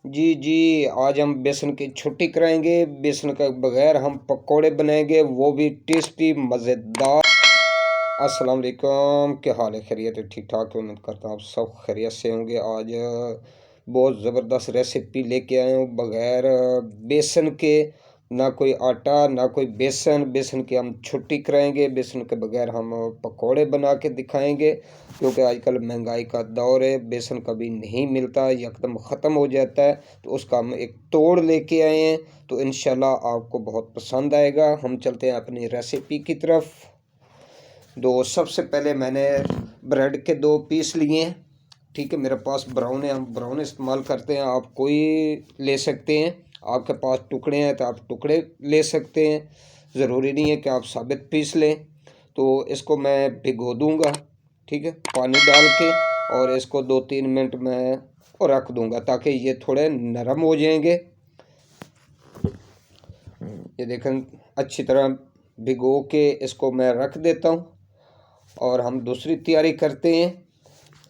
जी, आज हम बेसन की छुट्टी कराएँगे, बेसन के बगैर हम पकौड़े बनाएँगे, वो भी टेस्टी मज़ेदार। अस्सलाम वालेकुम, क्या हाल है? खैरियत है? ठीक-ठाक है? उम्मीद करता हूँ आप सब खैरियत से होंगे। आज बहुत ज़बरदस्त रेसिपी लेके आया हूँ, बगैर बेसन के, ना कोई आटा, ना कोई बेसन। बेसन की हम छुट्टी कराएँगे, बेसन के बगैर हम पकौड़े बना के दिखाएँगे, क्योंकि आजकल महँगाई का दौर है, बेसन कभी नहीं मिलता, एकदम ख़त्म हो जाता है, तो उसका हम एक तोड़ लेके आए हैं, तो इंशाल्लाह आपको बहुत पसंद आएगा। हम चलते हैं अपनी रेसिपी की तरफ। तो सबसे पहले मैंने ब्रेड के 2 पीस लिए हैं। ठीक है, मेरे पास ब्राउन है, हम ब्राउन इस्तेमाल करते हैं, आप कोई ले सकते हैं। आपके पास टुकड़े हैं तो आप टुकड़े ले सकते हैं, ज़रूरी नहीं है कि आप साबित पीस लें। तो इसको मैं भिगो दूंगा, ठीक है, पानी डाल के, और इसको 2-3 मिनट में रख दूंगा ताकि ये थोड़े नरम हो जाएंगे। ये देखें, अच्छी तरह भिगो के इसको मैं रख देता हूँ और हम दूसरी तैयारी करते हैं।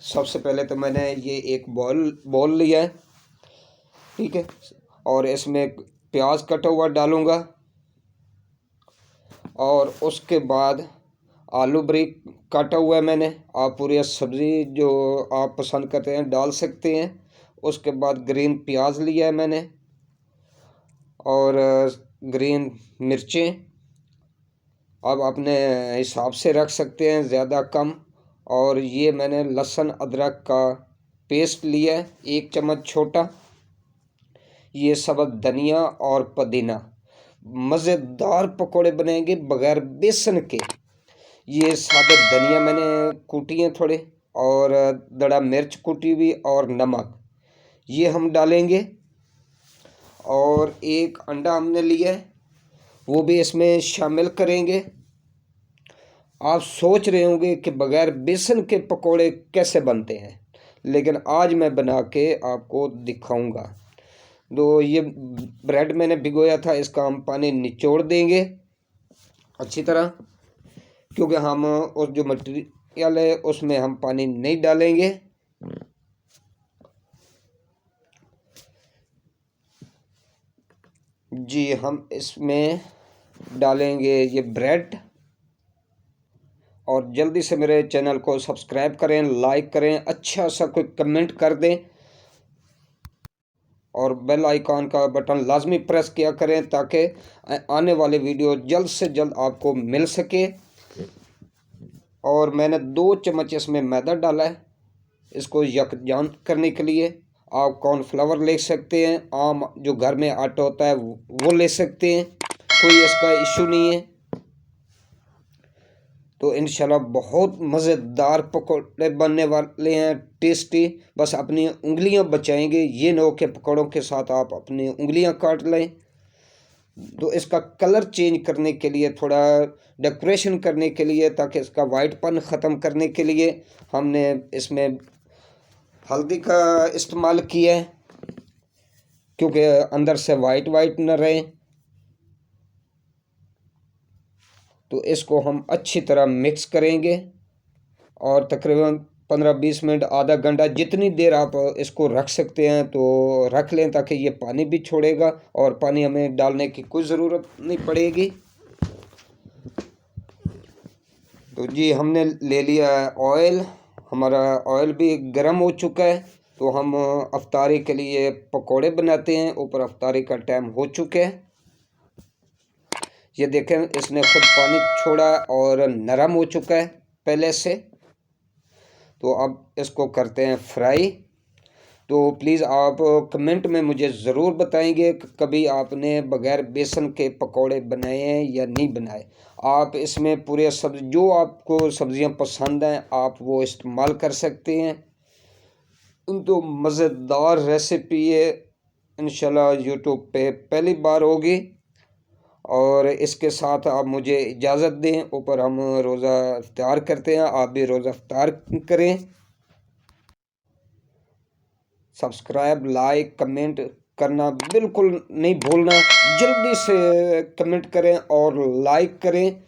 सबसे पहले तो मैंने ये एक बॉल लिया है, ठीक है, और इसमें प्याज कटा हुआ डालूंगा, और उसके बाद आलू बारीक काटा हुआ है मैंने। आप पूरी सब्ज़ी जो आप पसंद करते हैं डाल सकते हैं। उसके बाद ग्रीन प्याज लिया है मैंने, और ग्रीन मिर्चें आप अपने हिसाब से रख सकते हैं, ज़्यादा कम। और ये मैंने लहसुन अदरक का पेस्ट लिया है 1 चम्मच छोटा। ये सबक धनिया और पुदीना, मज़ेदार पकोड़े बनेंगे बगैर बेसन के। ये साबुत धनिया मैंने कूटी है थोड़े, और दड़ा मिर्च कूटी हुई, और नमक ये हम डालेंगे। और एक अंडा हमने लिया है, वो भी इसमें शामिल करेंगे। आप सोच रहे होंगे कि बगैर बेसन के पकोड़े कैसे बनते हैं, लेकिन आज मैं बना के आपको दिखाऊंगा। तो ये ब्रेड मैंने भिगोया था, इसका हम पानी निचोड़ देंगे अच्छी तरह, क्योंकि हम उस जो मटेरियल है उसमें हम पानी नहीं डालेंगे। जी, हम इसमें डालेंगे ये ब्रेड। और जल्दी से मेरे चैनल को सब्सक्राइब करें, लाइक करें, अच्छा सा कोई कमेंट कर दें, और बेल आइकॉन का बटन लाजमी प्रेस किया करें ताकि आने वाले वीडियो जल्द से जल्द आपको मिल सके। और मैंने 2 चम्मच इसमें मैदा डाला है, इसको यकजान करने के लिए। आप कॉर्नफ्लावर ले सकते हैं, आम जो घर में आटा होता है वो ले सकते हैं, कोई इसका इशू नहीं है। तो इंशाल्लाह बहुत मज़ेदार पकौड़े बनने वाले हैं, टेस्टी। बस अपनी उंगलियां बचाएंगे, ये न हो कि पकौड़ों के साथ आप अपनी उंगलियां काट लें। तो इसका कलर चेंज करने के लिए, थोड़ा डेकोरेशन करने के लिए, ताकि इसका वाइटपन ख़त्म करने के लिए हमने इसमें हल्दी का इस्तेमाल किया है, क्योंकि अंदर से वाइट वाइट न रहे। तो इसको हम अच्छी तरह मिक्स करेंगे, और तकरीबन 15-20 मिनट, आधा घंटा, जितनी देर आप इसको रख सकते हैं तो रख लें, ताकि ये पानी भी छोड़ेगा और पानी हमें डालने की कोई ज़रूरत नहीं पड़ेगी। तो जी, हमने ले लिया ऑयल, हमारा ऑयल भी गर्म हो चुका है। तो हम अफ्तारी के लिए पकोड़े बनाते हैं, ऊपर अफ्तारी का टाइम हो चुका है। ये देखें, इसने खुद पानी छोड़ा और नरम हो चुका है पहले से। तो अब इसको करते हैं फ्राई। तो प्लीज़ आप कमेंट में मुझे ज़रूर बताएंगे कि कभी आपने बगैर बेसन के पकोड़े बनाए हैं या नहीं बनाए। आप इसमें पूरे सब्ज़ी, जो आपको सब्ज़ियां पसंद हैं आप वो इस्तेमाल कर सकते हैं। तो मज़ेदार रेसिपी है, इंशाल्लाह यूट्यूब पे पहली बार होगी। और इसके साथ आप मुझे इजाज़त दें, ऊपर हम रोज़ा इफ्तार करते हैं, आप भी रोज़ा इफ्तार करें। सब्सक्राइब, लाइक, कमेंट करना बिल्कुल नहीं भूलना। जल्दी से कमेंट करें और लाइक करें,